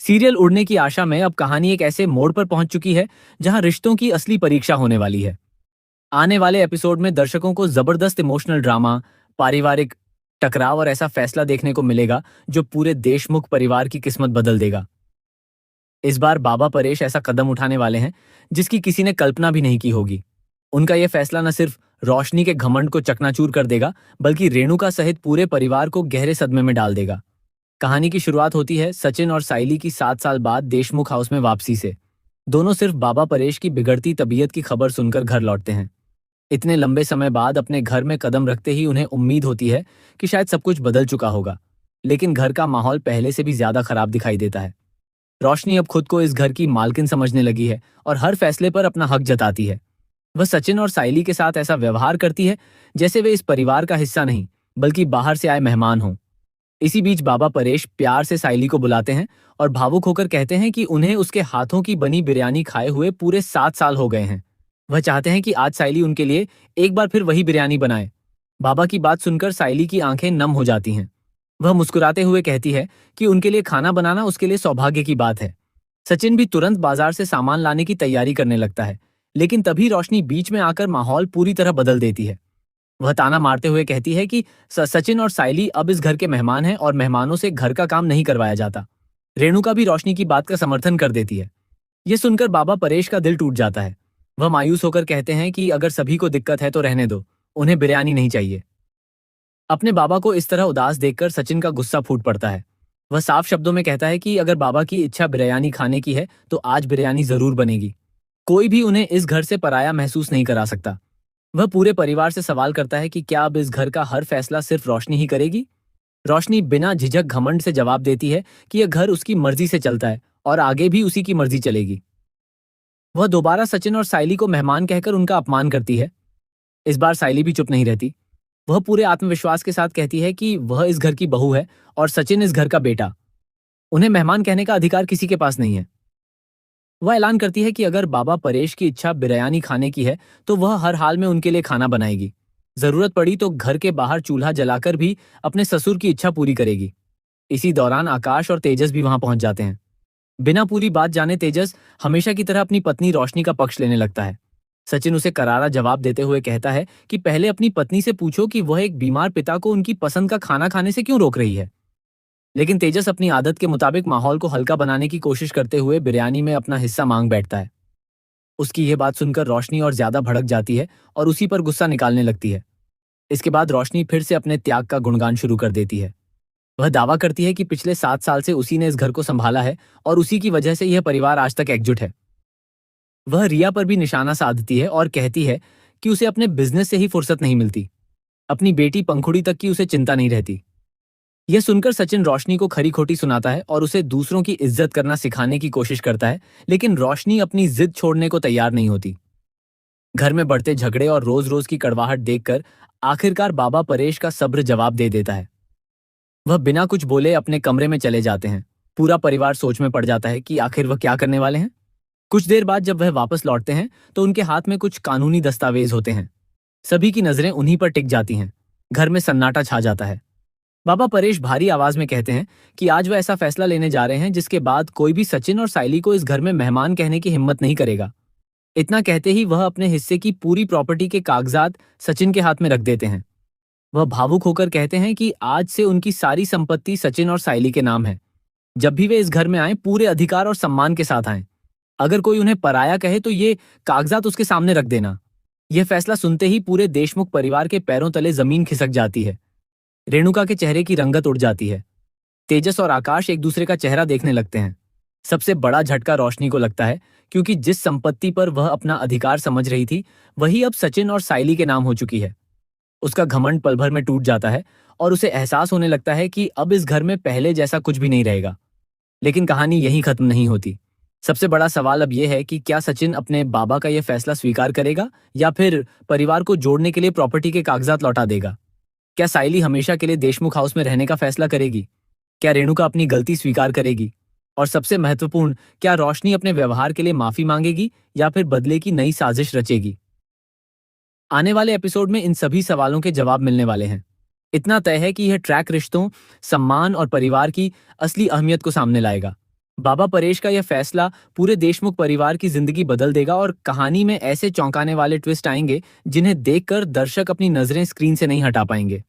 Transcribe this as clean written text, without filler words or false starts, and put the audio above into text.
Serial उड़ने की आशा में अब कहानी एक ऐसे मोड़ पर पहुंच चुकी है जहां रिश्तों की असली परीक्षा होने वाली है। आने वाले एपिसोड में दर्शकों को जबरदस्त इमोशनल ड्रामा, पारिवारिक टकराव और ऐसा फैसला देखने को मिलेगा जो पूरे देशमुख परिवार की किस्मत बदल देगा। इस बार बाबा परेश ऐसा कदम उठाने वाले हैं जिसकी किसी ने कल्पना भी नहीं की होगी। उनका यह फैसला न सिर्फ रोशनी के घमंड को चकनाचूर कर देगा, बल्कि रेणुका सहित पूरे परिवार को गहरे सदमे में डाल देगा। कहानी की शुरुआत होती है सचिन और साइली की 7 साल बाद देशमुख हाउस में वापसी से। दोनों सिर्फ बाबा परेश की बिगड़ती तबीयत की खबर सुनकर घर लौटते हैं। इतने लंबे समय बाद अपने घर में कदम रखते ही उन्हें उम्मीद होती है कि शायद सब कुछ बदल चुका होगा, लेकिन घर का माहौल पहले से भी ज्यादा खराब दिखाई देता है। रोशनी अब खुद को इस घर की मालकिन समझने लगी है और हर फैसले पर अपना हक जताती है। वह सचिन और साइली के साथ ऐसा व्यवहार करती है जैसे वे इस परिवार का हिस्सा नहीं, बल्कि बाहर से आए मेहमान हों। इसी बीच बाबा परेश प्यार से साइली को बुलाते हैं और भावुक होकर कहते हैं कि उन्हें उसके हाथों की बनी बिरयानी खाए हुए पूरे 7 साल हो गए हैं। वह चाहते हैं कि आज साइली उनके लिए एक बार फिर वही बिरयानी बनाए। बाबा की बात सुनकर साइली की आंखें नम हो जाती हैं। वह मुस्कुराते हुए कहती है कि उनके लिए खाना बनाना उसके लिए सौभाग्य की बात है। सचिन भी तुरंत बाजार से सामान लाने की तैयारी करने लगता है, लेकिन तभी रोशनी बीच में आकर माहौल पूरी तरह बदल देती है। वह ताना मारते हुए कहती है कि सचिन और साइली अब इस घर के मेहमान हैं और मेहमानों से घर का काम नहीं करवाया जाता। रेणुका भी रोशनी की बात का समर्थन कर देती है। ये सुनकर बाबा परेश का दिल टूट जाता है। वह मायूस होकर कहते हैं कि अगर सभी को दिक्कत है तो रहने दो, उन्हें बिरयानी नहीं चाहिए। अपने बाबा को इस तरह उदास देखकर सचिन का गुस्सा फूट पड़ता है। वह साफ शब्दों में कहता है कि अगर बाबा की इच्छा बिरयानी खाने की है तो आज बिरयानी जरूर बनेगी। कोई भी उन्हें इस घर से पराया महसूस नहीं करा सकता। वह पूरे परिवार से सवाल करता है कि क्या अब इस घर का हर फैसला सिर्फ रोशनी ही करेगी। रोशनी बिना झिझक घमंड से जवाब देती है कि यह घर उसकी मर्जी से चलता है और आगे भी उसी की मर्जी चलेगी। वह दोबारा सचिन और साइली को मेहमान कहकर उनका अपमान करती है। इस बार साइली भी चुप नहीं रहती। वह पूरे आत्मविश्वास के साथ कहती है कि वह इस घर की बहू है और सचिन इस घर का बेटा। उन्हें मेहमान कहने का अधिकार किसी के पास नहीं है। वह ऐलान करती है कि अगर बाबा परेश की इच्छा बिरयानी खाने की है तो वह हर हाल में उनके लिए खाना बनाएगी। जरूरत पड़ी तो घर के बाहर चूल्हा जलाकर भी अपने ससुर की इच्छा पूरी करेगी। इसी दौरान आकाश और तेजस भी वहां पहुंच जाते हैं। बिना पूरी बात जाने तेजस हमेशा की तरह अपनी पत्नी रोशनी का पक्ष लेने लगता है। सचिन उसे करारा जवाब देते हुए कहता है कि पहले अपनी पत्नी से पूछो कि वह एक बीमार पिता को उनकी पसंद का खाना खाने से क्यों रोक रही है। लेकिन तेजस अपनी आदत के मुताबिक माहौल को हल्का बनाने की कोशिश करते हुए बिरयानी में अपना हिस्सा मांग बैठता है। उसकी यह बात सुनकर रोशनी और ज्यादा भड़क जाती है और उसी पर गुस्सा निकालने लगती है। इसके बाद रोशनी फिर से अपने त्याग का गुणगान शुरू कर देती है। वह दावा करती है कि पिछले 7 साल से उसी ने इस घर को संभाला है और उसी की वजह से यह परिवार आज तक एकजुट है। वह रिया पर भी निशाना साधती है और कहती है कि उसे अपने बिजनेस से ही फुर्सत नहीं मिलती। अपनी बेटी पंखुड़ी तक की उसे चिंता नहीं रहती। यह सुनकर सचिन रोशनी को खरी खोटी सुनाता है और उसे दूसरों की इज्जत करना सिखाने की कोशिश करता है, लेकिन रोशनी अपनी जिद छोड़ने को तैयार नहीं होती। घर में बढ़ते झगड़े और रोज रोज की कड़वाहट देखकर आखिरकार बाबा परेश का सब्र जवाब दे देता है। वह बिना कुछ बोले अपने कमरे में चले जाते हैं। पूरा परिवार सोच में पड़ जाता है कि आखिर वह क्या करने वाले हैं। कुछ देर बाद जब वह वापस लौटते हैं तो उनके हाथ में कुछ कानूनी दस्तावेज होते हैं। सभी की नजरें उन्हीं पर टिक जाती हैं। घर में सन्नाटा छा जाता है। बाबा परेश भारी आवाज में कहते हैं कि आज वह ऐसा फैसला लेने जा रहे हैं जिसके बाद कोई भी सचिन और साइली को इस घर में मेहमान कहने की हिम्मत नहीं करेगा। इतना कहते ही वह अपने हिस्से की पूरी प्रॉपर्टी के कागजात सचिन के हाथ में रख देते हैं। वह भावुक होकर कहते हैं कि आज से उनकी सारी संपत्ति सचिन और साइली के नाम है। जब भी वे इस घर में आए पूरे अधिकार और सम्मान के साथ आए। अगर कोई उन्हें पराया कहे तो ये कागजात उसके सामने रख देना। यह फैसला सुनते ही पूरे देशमुख परिवार के पैरों तले जमीन खिसक जाती है। रेणुका के चेहरे की रंगत उड़ जाती है। तेजस और आकाश एक दूसरे का चेहरा देखने लगते हैं। सबसे बड़ा झटका रोशनी को लगता है, क्योंकि जिस संपत्ति पर वह अपना अधिकार समझ रही थी वही अब सचिन और साइली के नाम हो चुकी है। उसका घमंड पल भर में टूट जाता है और उसे एहसास होने लगता है कि अब इस घर में पहले जैसा कुछ भी नहीं रहेगा। लेकिन कहानी यहीं खत्म नहीं होती। सबसे बड़ा सवाल अब यह है कि क्या सचिन अपने बाबा का यह फैसला स्वीकार करेगा या फिर परिवार को जोड़ने के लिए प्रॉपर्टी के कागजात लौटा देगा। क्या साइली हमेशा के लिए देशमुख हाउस में रहने का फैसला करेगी? क्या रेणुका अपनी गलती स्वीकार करेगी? और सबसे महत्वपूर्ण, क्या रोशनी अपने व्यवहार के लिए माफी मांगेगी या फिर बदले की नई साजिश रचेगी? आने वाले एपिसोड में इन सभी सवालों के जवाब मिलने वाले हैं। इतना तय है कि यह ट्रैक रिश्तों, सम्मान और परिवार की असली अहमियत को सामने लाएगा। बाबा परेश का यह फैसला पूरे देशमुख परिवार की जिंदगी बदल देगा और कहानी में ऐसे चौंकाने वाले ट्विस्ट आएंगे जिन्हें देखकर दर्शक अपनी नजरें स्क्रीन से नहीं हटा पाएंगे।